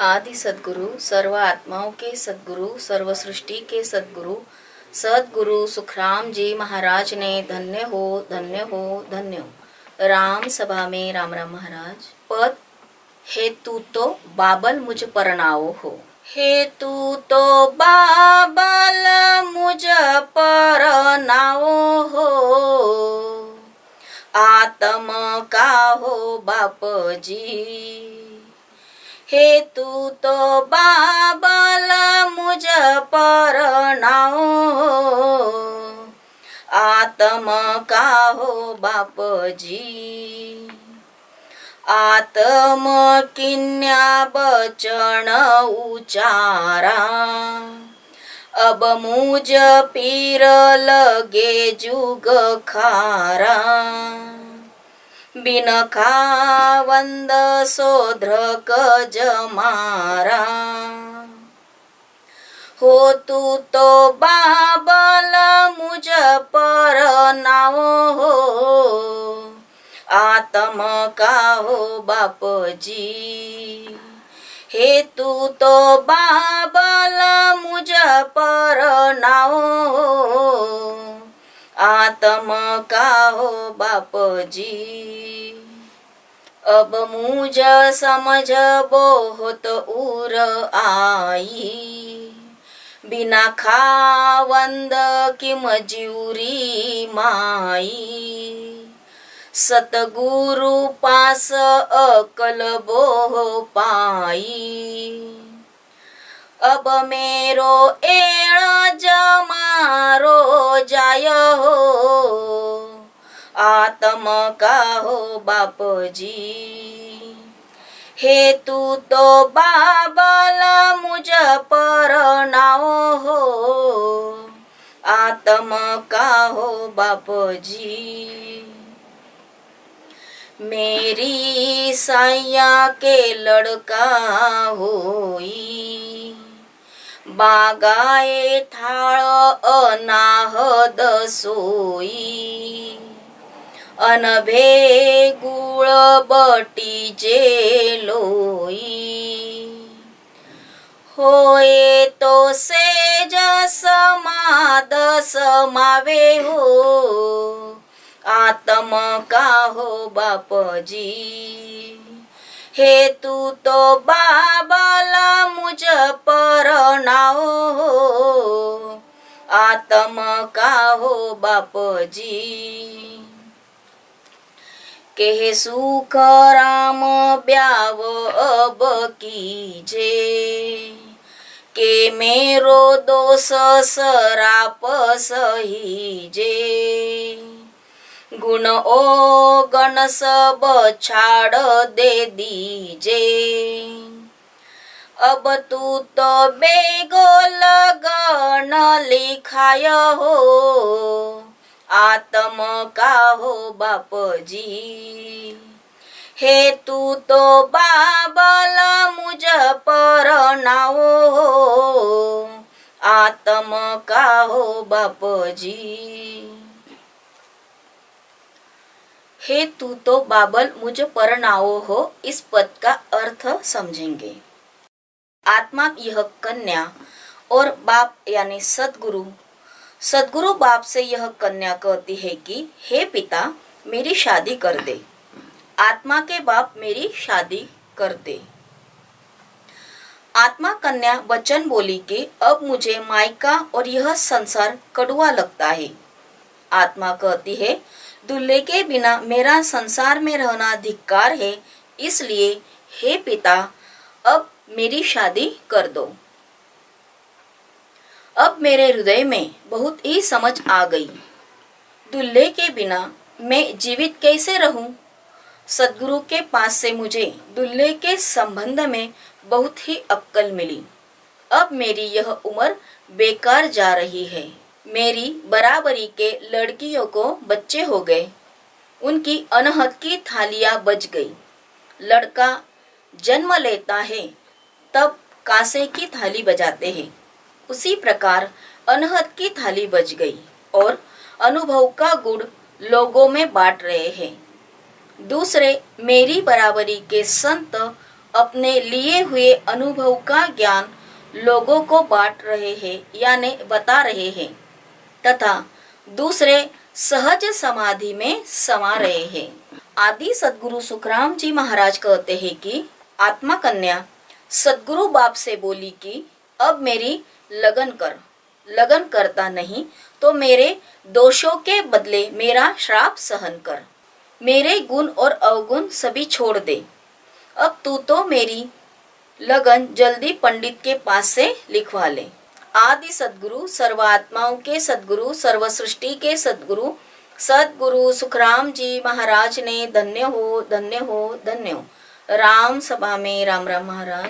आदि सद्गुरु, सर्व आत्माओं के सद्गुरु, सर्व सृष्टि के सद्गुरु, सद्गुरु सुखराम जी महाराज ने धन्य हो, धन्य हो, धन्य हो। राम सभा में राम राम महाराज। पद हेतु तो बाबल मुझ परनाओ हो। हेतु तो बाबल मुझ परनाओ हो, आत्म का हो बाप जी। हेतु तो बाबल मुझ परनाओ हो, आत्म का हो बाप जी। आत्म किन्या बचन उचारा, अब मुझ पीर लगे जुग खारा। बिन खावंद सोध्रक जमारा, हो तू तो बाबल मुझ परनाओ हो, आत्म का हो बाप जी। हेतु तो बाबल मुझ परनाओ हो, आत्म का हो बाप जी। अब मुझ समझ बहुत उर आई, बिना खावंद की मजूरी माई। सतगुरु पास अकल बोह पाई, अब मेरो एण जमारो जाय हो, आत्म का हो बाप जी। हेतु तो बाबल मुझ परनाओ हो, आत्म का हो बाप जी। मेरी साया के लड़का होई, बागाए थाळ अनाहद सोई। अनभे गुळ बटी जे लोई, होए तो सेज समाद समावे हो, आत्म का हो बाप जी। हेतु तो बाबल मुझ परनाओ हो, आत्म का हो बाप जी। केह सुख राम ब्याव अब कीजे, के मेरो दोष सराप सहीजे। गुण ओ गण सब छाड़ दे दीजे, अब तू तो बेगो लगन लिखाय हो, आत्म का हो बाप जी। हेतु तो बाबल मुझ परनाओ हो, आत्म का हो बाप जी। हेतु तो बाबल मुझ परनाओ हो, इस पद का अर्थ समझेंगे। आत्मा यह कन्या और बाप यानी सदगुरु बाप से यह कन्या कहती है कि हे पिता मेरी शादी कर दे। आत्मा के बाप मेरी शादी कर दे। आत्मा कन्या वचन बोली कि अब मुझे मायका और यह संसार कड़वा लगता है। आत्मा कहती है दूल्हे के बिना मेरा संसार में रहना धिक्कार है, इसलिए हे पिता अब मेरी शादी कर दो। अब मेरे हृदय में बहुत ही समझ आ गई, दूल्हे के बिना मैं जीवित कैसे रहूं। सद्गुरु के पास से मुझे दूल्हे के संबंध में बहुत ही अक्कल मिली। अब मेरी यह उम्र बेकार जा रही है। मेरी बराबरी के लड़कियों को बच्चे हो गए, उनकी अनहद की थालियां बज गई। लड़का जन्म लेता है तब कांसे की थाली बजाते हैं, उसी प्रकार अनहद की थाली बज गई और अनुभव का गुड़ लोगों में बांट रहे हैं। दूसरे मेरी बराबरी के संत अपने लिए हुए अनुभव का ज्ञान लोगों को बांट रहे हैं यानी बता रहे हैं तथा दूसरे सहज समाधि में समा रहे हैं। आदि सद्गुरु सुखराम जी महाराज कहते हैं कि आत्मा कन्या सद्गुरु बाप से बोली कि अब मेरी लगन कर, लगन करता नहीं तो मेरे दोषों के बदले मेरा श्राप सहन कर, मेरे गुण और अवगुण सभी छोड़ दे। अब तू तो मेरी लगन जल्दी पंडित के पास से लिखवा ले। आदि सद्गुरु, सर्वात्माओं के सद्गुरु, सर्व सृष्टि के सद्गुरु सद्गुरु सुखराम जी महाराज ने धन्य हो, धन्य हो, धन्य हो। राम सभा में राम राम महाराज।